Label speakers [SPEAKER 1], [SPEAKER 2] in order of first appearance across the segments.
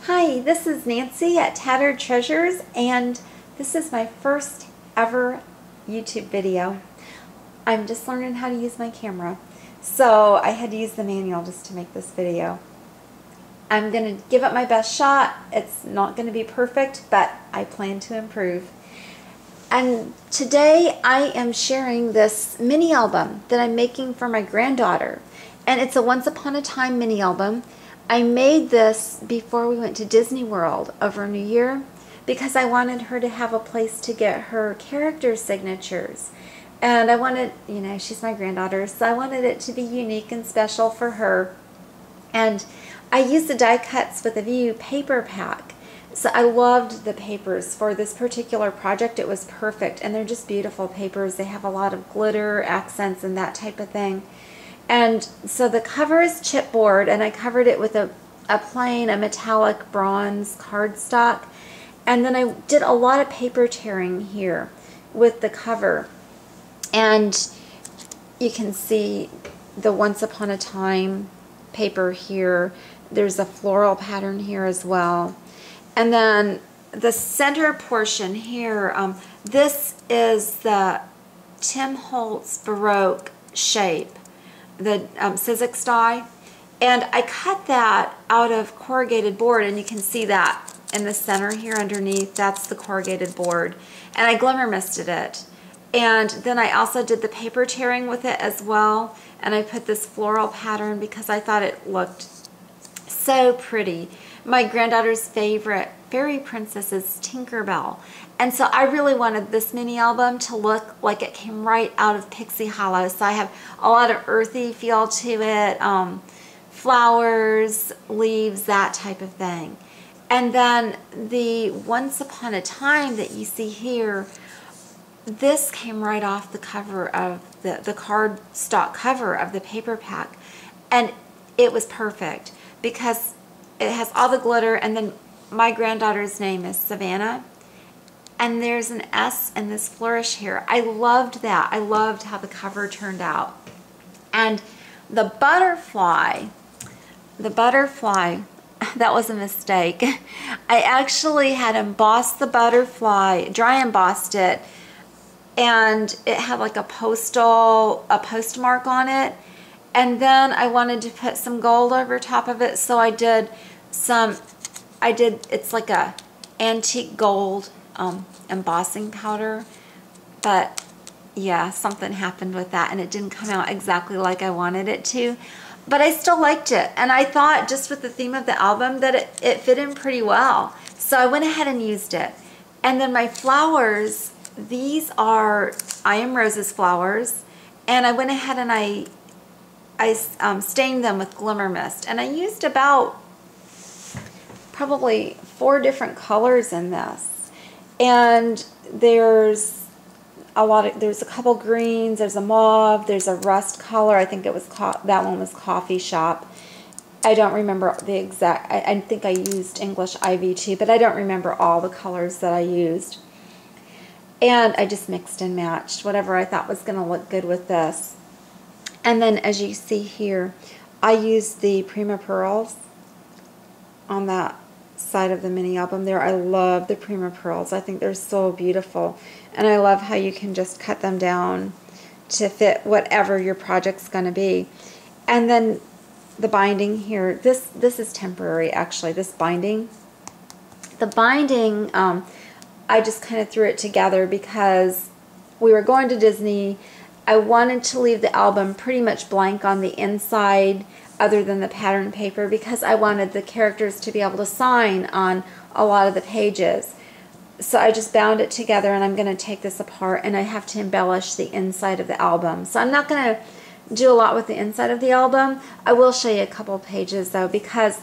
[SPEAKER 1] Hi, this is Nancy at Tattered Treasures, and this is my first ever YouTube video. I'm just learning how to use my camera, so I had to use the manual just to make this video. I'm going to give it my best shot. It's not going to be perfect, but I plan to improve. And today I am sharing this mini album that I'm making for my granddaughter, and it's a Once Upon a Time mini album. I made this before we went to Disney World over New Year because I wanted her to have a place to get her character signatures. And I wanted, you know, she's my granddaughter, so I wanted it to be unique and special for her. And I used the die cuts with a View paper pack. So I loved the papers for this particular project. It was perfect, and they're just beautiful papers. They have a lot of glitter, accents, and that type of thing. And so the cover is chipboard, and I covered it with a plain, a metallic bronze cardstock. And then I did a lot of paper tearing here with the cover. And you can see the Once Upon a Time paper here. There's a floral pattern here as well. And then the center portion here, this is the Tim Holtz Baroque shape, the Sizzix die, and I cut that out of corrugated board, and you can see that in the center here underneath. That's the corrugated board, and I glimmer misted it. And then I also did the paper tearing with it as well, and I put this floral pattern because I thought it looked so pretty. My granddaughter's favorite fairy princess is Tinkerbell, and so I really wanted this mini album to look like it came right out of Pixie Hollow. So I have a lot of earthy feel to it, flowers, leaves, that type of thing. And then the Once Upon a Time that you see here, this came right off the cover of the cardstock cover of the paper pack, and it was perfect because it has all the glitter, and then my granddaughter's name is Savannah, and there's an S in this flourish here. I loved that. I loved how the cover turned out. And the butterfly, that was a mistake. I actually had embossed the butterfly, dry embossed it, and it had like a postmark on it. And then I wanted to put some gold over top of it, so I did it's like a antique gold embossing powder. But yeah, something happened with that, and it didn't come out exactly like I wanted it to. But I still liked it, and I thought just with the theme of the album that it fit in pretty well. So I went ahead and used it. And then my flowers, these are I Am Rose's flowers, and I went ahead and I stained them with glimmer mist, and I used about probably 4 different colors in this. And there's a couple greens, there's a mauve, there's a rust color. I think it was that one was Coffee Shop. I don't remember the exact. I think I used English Ivy too, but I don't remember all the colors that I used. And I just mixed and matched whatever I thought was going to look good with this. And then as you see here, I used the Prima Pearls on that side of the mini album there. I love the Prima Pearls. I think they're so beautiful. And I love how you can just cut them down to fit whatever your project's going to be. And then the binding here, this is temporary actually, this binding. The binding, I just kind of threw it together because we were going to Disney. I wanted to leave the album pretty much blank on the inside other than the pattern paper because I wanted the characters to be able to sign on a lot of the pages. So I just bound it together, and I'm going to take this apart, and I have to embellish the inside of the album. So I'm not going to do a lot with the inside of the album. I will show you a couple pages though, because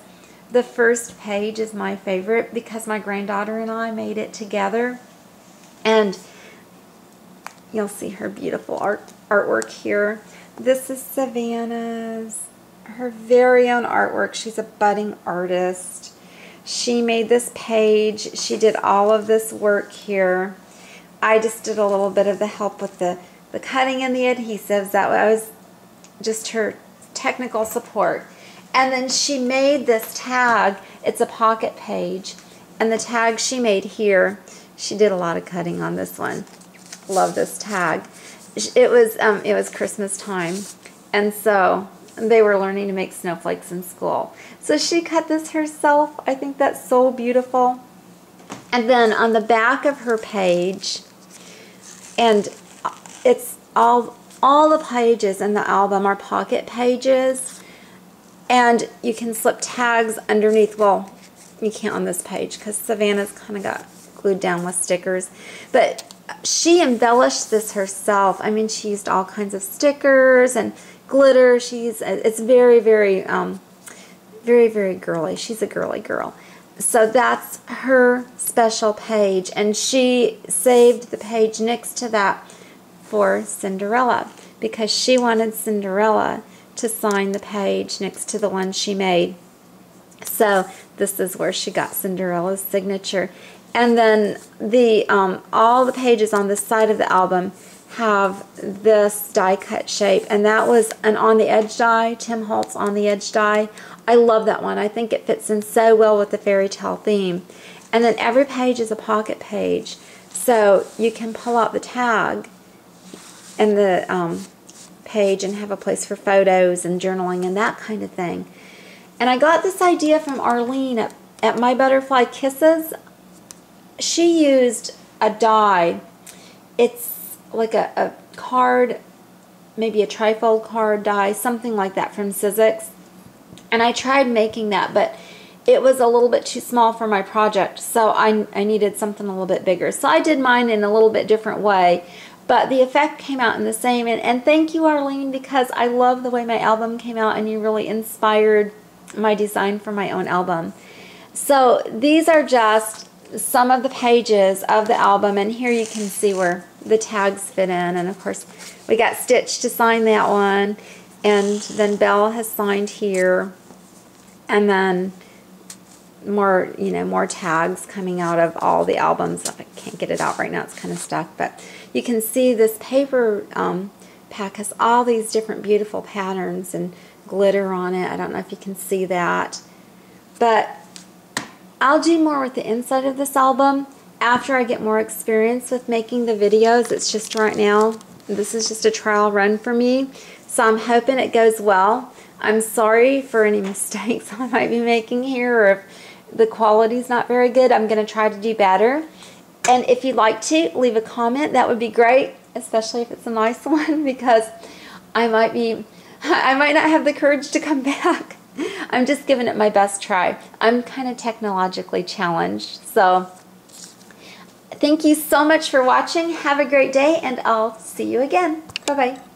[SPEAKER 1] the first page is my favorite because my granddaughter and I made it together. And you'll see her beautiful artwork here. This is Savannah's, her very own artwork. She's a budding artist. She made this page. She did all of this work here. I just did a little bit of the help with the cutting and the adhesives. That was just her technical support. And then she made this tag. It's a pocket page. And the tag she made here, she did a lot of cutting on this one. Love this tag. It was Christmas time. And so they were learning to make snowflakes in school. So she cut this herself. I think that's so beautiful. And then on the back of her page, and it's all the pages in the album are pocket pages. And you can slip tags underneath. Well, you can't on this page because Savannah's kind of got glued down with stickers. But she embellished this herself. I mean, she used all kinds of stickers and glitter. It's very, very, very, very girly. She's a girly girl. So that's her special page. And she saved the page next to that for Cinderella because she wanted Cinderella to sign the page next to the one she made. So this is where she got Cinderella's signature. And then all the pages on this side of the album have this die cut shape, and that was an on the edge die, Tim Holtz on the edge die. I love that one. I think it fits in so well with the fairy tale theme. And then every page is a pocket page, so you can pull out the tag and the page and have a place for photos and journaling and that kind of thing. And I got this idea from Arlene at My Butterfly Kisses. She used a die. It's like a card, maybe a trifold card die, something like that from Sizzix. And I tried making that, but it was a little bit too small for my project, so I needed something a little bit bigger. So I did mine in a little bit different way, but the effect came out in the same. And thank you, Arlene, because I love the way my album came out, and you really inspired my design for my own album. So these are just some of the pages of the album, and here you can see where the tags fit in. And of course we got Stitch to sign that one, and then Belle has signed here, and then more, more tags coming out of all the albums. I can't get it out right now, it's kind of stuck, but you can see this paper pack has all these different beautiful patterns and glitter on it. I don't know if you can see that, but I'll do more with the inside of this album after I get more experience with making the videos. It's just right now, this is just a trial run for me, so I'm hoping it goes well. I'm sorry for any mistakes I might be making here, or if the quality's not very good. I'm going to try to do better. And if you'd like to, leave a comment. That would be great, especially if it's a nice one, because I might not have the courage to come back. I'm just giving it my best try. I'm kind of technologically challenged. So thank you so much for watching. Have a great day, and I'll see you again. Bye-bye.